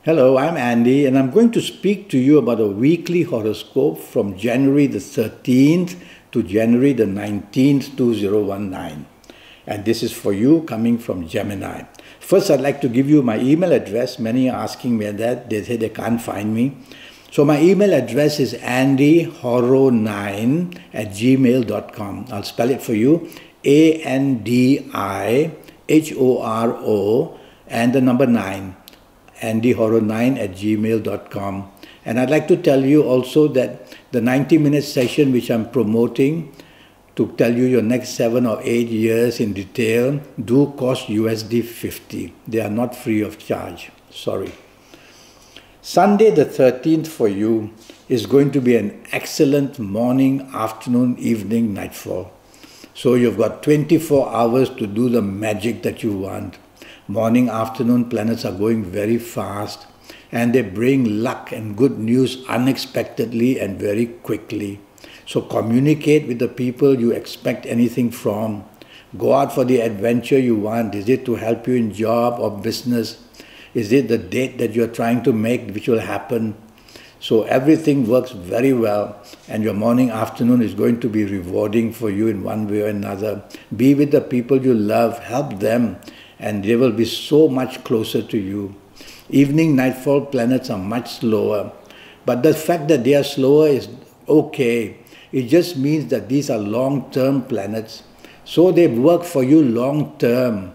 Hello, I'm Andy, and I'm going to speak to you about a weekly horoscope from January the 13th to January the 19th, 2019. And this is for you coming from Gemini. First, I'd like to give you my email address. Many are asking me that. They say they can't find me. So my email address is andyhoro9@gmail.com. I'll spell it for you. ANDIHORO and the number 9. andyhoro9@gmail.com. And I'd like to tell you also that the 90-minute session which I'm promoting to tell you your next 7 or 8 years in detail do cost USD 50. They are not free of charge. Sorry. Sunday the 13th for you is going to be an excellent morning, afternoon, evening, nightfall. So you've got 24 hours to do the magic that you want. Morning, afternoon planets are going very fast and they bring luck and good news unexpectedly and very quickly. So communicate with the people you expect anything from. Go out for the adventure you want. Is it to help you in job or business? Is it the date that you're trying to make which will happen? So everything works very well and your morning, afternoon is going to be rewarding for you in one way or another. Be with the people you love, help them, and they will be so much closer to you. Evening, nightfall planets are much slower. But the fact that they are slower is okay. It just means that these are long-term planets. So they work for you long-term.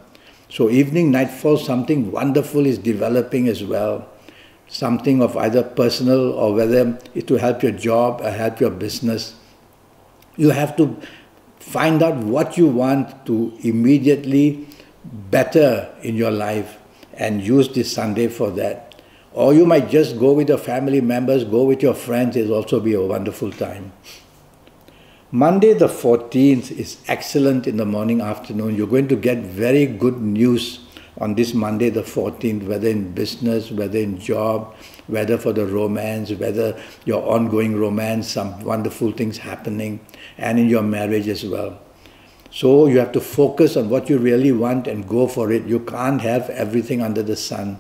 So evening, nightfall, something wonderful is developing as well. Something of either personal or whether it to help your job or help your business. You have to find out what you want to immediately better in your life and use this Sunday for that. Or you might just go with your family members, go with your friends. It'll also be a wonderful time. Monday the 14th is excellent in the morning, afternoon. You're going to get very good news on this Monday the 14th, whether in business, whether in job, whether for the romance, whether your ongoing romance, some wonderful things happening, and in your marriage as well. So you have to focus on what you really want and go for it. You can't have everything under the sun.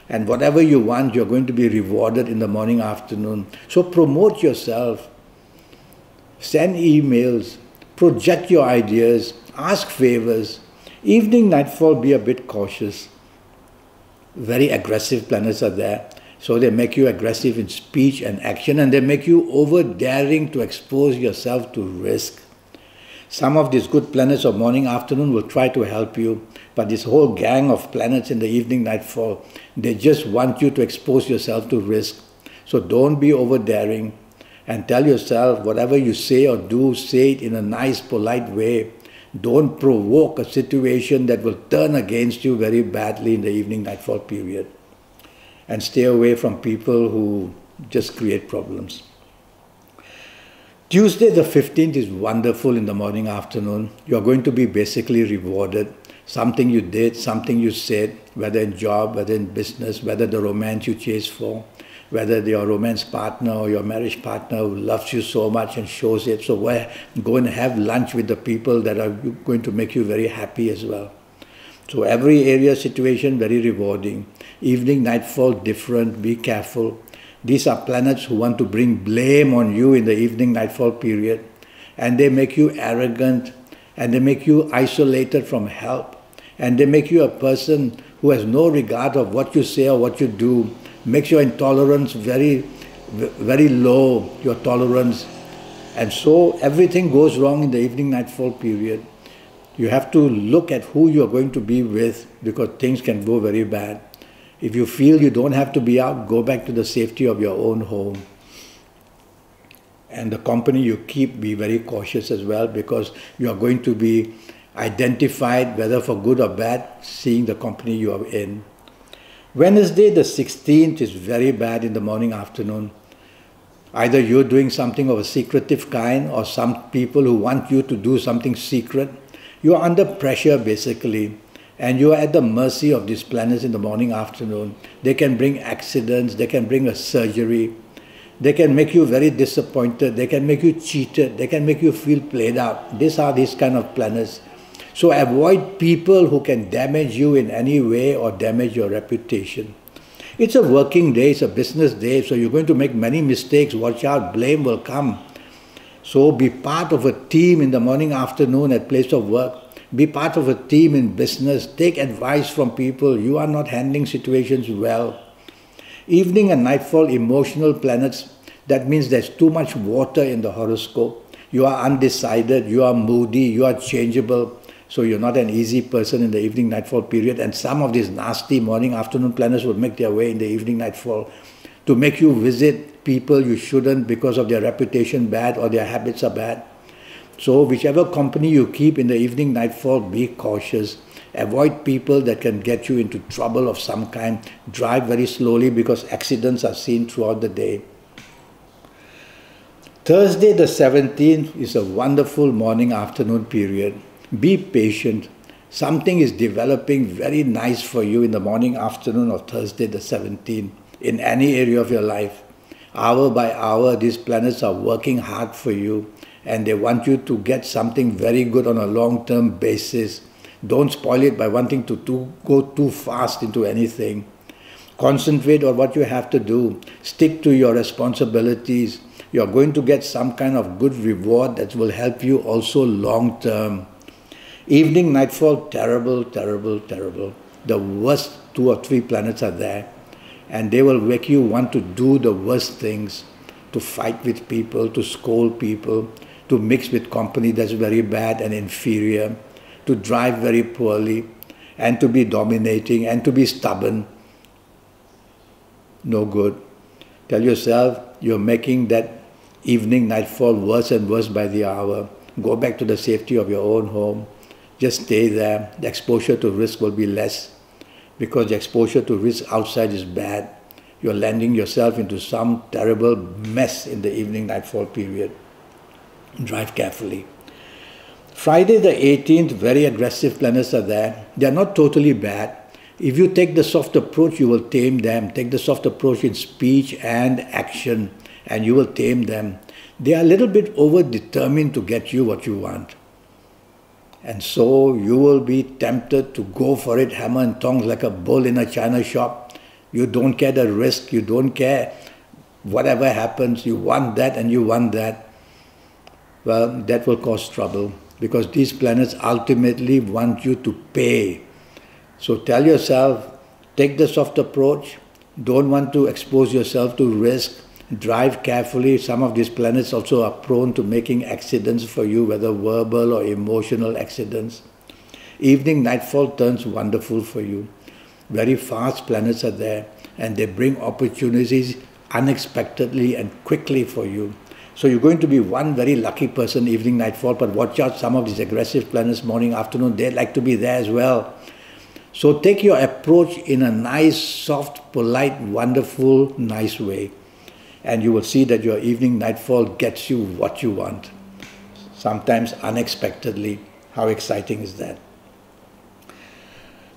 And whatever you want, you're going to be rewarded in the morning, afternoon. So promote yourself. Send emails. Project your ideas. Ask favors. Evening, nightfall, be a bit cautious. Very aggressive planets are there. So they make you aggressive in speech and action, and they make you over-daring to expose yourself to risk. Some of these good planets of morning, afternoon will try to help you, but this whole gang of planets in the evening, nightfall, they just want you to expose yourself to risk. So don't be over-daring and tell yourself whatever you say or do, say it in a nice, polite way. Don't provoke a situation that will turn against you very badly in the evening, nightfall period. And stay away from people who just create problems. Tuesday the 15th is wonderful in the morning, afternoon. You're going to be basically rewarded. Something you did, something you said, whether in job, whether in business, whether the romance you chase for, whether your romance partner or your marriage partner who loves you so much and shows it. So go and have lunch with the people that are going to make you very happy as well. So every area, situation, very rewarding. Evening, nightfall, different. Be careful. These are planets who want to bring blame on you in the evening, nightfall period. And they make you arrogant. And they make you isolated from help. And they make you a person who has no regard of what you say or what you do. Makes your intolerance very, very low, your tolerance. And so everything goes wrong in the evening, nightfall period. You have to look at who you're going to be with because things can go very bad. If you feel you don't have to be out, go back to the safety of your own home. And the company you keep, be very cautious as well because you are going to be identified, whether for good or bad, seeing the company you are in. Wednesday the 16th is very bad in the morning, afternoon. Either you're doing something of a secretive kind or some people who want you to do something secret. You are under pressure basically. And you are at the mercy of these planets in the morning, afternoon. They can bring accidents, they can bring a surgery, they can make you very disappointed, they can make you cheated, they can make you feel played out. These are these kind of planets. So avoid people who can damage you in any way or damage your reputation. It's a working day, it's a business day, so you're going to make many mistakes. Watch out, blame will come. So be part of a team in the morning, afternoon at place of work. Be part of a team in business. Take advice from people. You are not handling situations well. Evening and nightfall, emotional planets. That means there's too much water in the horoscope. You are undecided, you are moody, you are changeable. So you're not an easy person in the evening nightfall period. And some of these nasty morning afternoon planets would make their way in the evening nightfall to make you visit people you shouldn't because of their reputation bad or their habits are bad. So whichever company you keep in the evening nightfall, be cautious. Avoid people that can get you into trouble of some kind. Drive very slowly because accidents are seen throughout the day. Thursday the 17th is a wonderful morning afternoon period. Be patient. Something is developing very nice for you in the morning afternoon of Thursday the 17th in any area of your life. Hour by hour, these planets are working hard for you and they want you to get something very good on a long-term basis. Don't spoil it by wanting to go too fast into anything. Concentrate on what you have to do. Stick to your responsibilities. You're going to get some kind of good reward that will help you also long-term. Evening, nightfall, terrible, terrible, terrible. The worst 2 or 3 planets are there. And they will make you want to do the worst things. To fight with people, to scold people, to mix with company that's very bad and inferior, to drive very poorly, and to be dominating, and to be stubborn. No good. Tell yourself you're making that evening nightfall worse and worse by the hour. Go back to the safety of your own home. Just stay there. The exposure to risk will be less because the exposure to risk outside is bad. You're landing yourself into some terrible mess in the evening nightfall period. Drive carefully. Friday the 18th, very aggressive planets are there. They're not totally bad. If you take the soft approach, you will tame them. Take the soft approach in speech and action, and you will tame them. They are a little bit over-determined to get you what you want. And so you will be tempted to go for it, hammer and tongs like a bull in a china shop. You don't care the risk, you don't care whatever happens, you want that and you want that. Well, that will cause trouble because these planets ultimately want you to pay. So tell yourself, take the soft approach, don't want to expose yourself to risk, drive carefully. Some of these planets also are prone to making accidents for you, whether verbal or emotional accidents. Evening nightfall turns wonderful for you. Very fast planets are there and they bring opportunities unexpectedly and quickly for you. So you're going to be one very lucky person evening nightfall, but watch out, some of these aggressive planets morning afternoon, they like to be there as well. So take your approach in a nice, soft, polite, wonderful, nice way. And you will see that your evening nightfall gets you what you want. Sometimes unexpectedly. How exciting is that?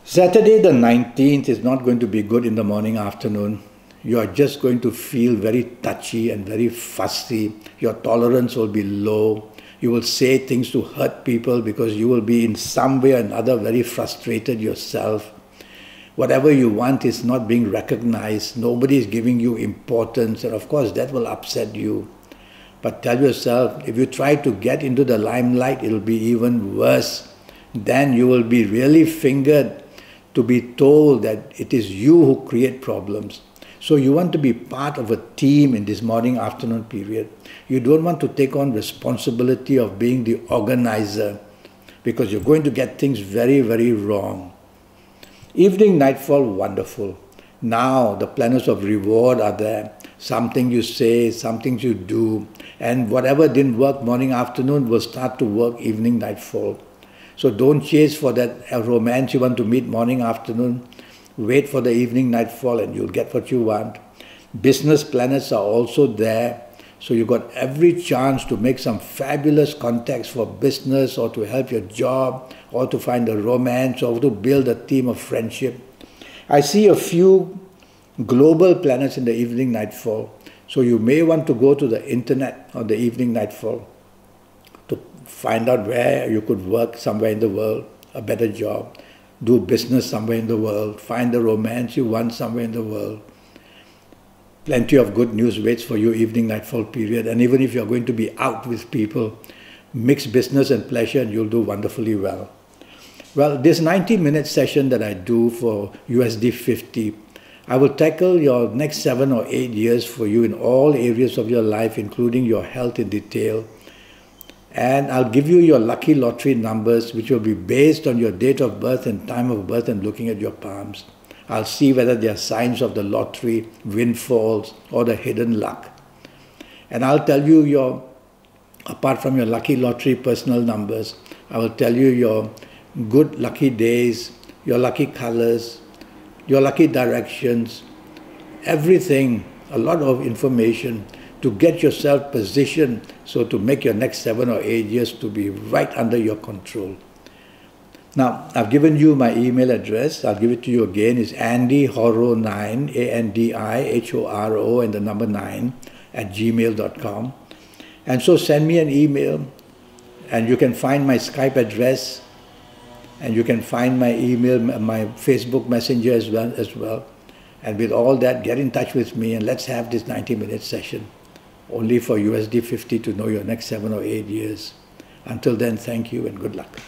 Saturday the 19th is not going to be good in the morning afternoon. You are just going to feel very touchy and very fussy. Your tolerance will be low. You will say things to hurt people because you will be in some way or another very frustrated yourself. Whatever you want is not being recognized. Nobody is giving you importance, and of course that will upset you. But tell yourself, if you try to get into the limelight, it will be even worse. Then you will be really fingered to be told that it is you who create problems. So you want to be part of a team in this morning afternoon period. You don't want to take on responsibility of being the organizer because you're going to get things very, very wrong. Evening nightfall, wonderful. Now the planets of reward are there. Something you say, something you do, and whatever didn't work morning afternoon will start to work evening nightfall. So don't chase for that romance you want to meet morning afternoon. Wait for the evening nightfall and you'll get what you want. Business planets are also there. So you've got every chance to make some fabulous contacts for business or to help your job or to find a romance or to build a team of friendship. I see a few global planets in the evening nightfall. So you may want to go to the internet on the evening nightfall to find out where you could work somewhere in the world, a better job, do business somewhere in the world, find the romance you want somewhere in the world. Plenty of good news waits for you evening nightfall period. And even if you're going to be out with people, mix business and pleasure and you'll do wonderfully well. Well, this 90-minute session that I do for USD 50, I will tackle your next 7 or 8 years for you in all areas of your life, including your health in detail. And I'll give you your lucky lottery numbers, which will be based on your date of birth and time of birth and looking at your palms. I'll see whether there are signs of the lottery, windfalls, or the hidden luck. And I'll tell you apart from your lucky lottery personal numbers, I will tell you your good lucky days, your lucky colors, your lucky directions, everything, a lot of information to get yourself positioned so to make your next 7 or 8 years to be right under your control. Now, I've given you my email address. I'll give it to you again. It's andyhoro9, A-N-D-I-H-O-R-O, and the number 9 @gmail.com. And so send me an email, and you can find my Skype address, and you can find my email, my Facebook Messenger as well. And with all that, get in touch with me, and let's have this 90-minute session, only for USD 50 to know your next 7 or 8 years. Until then, thank you and good luck.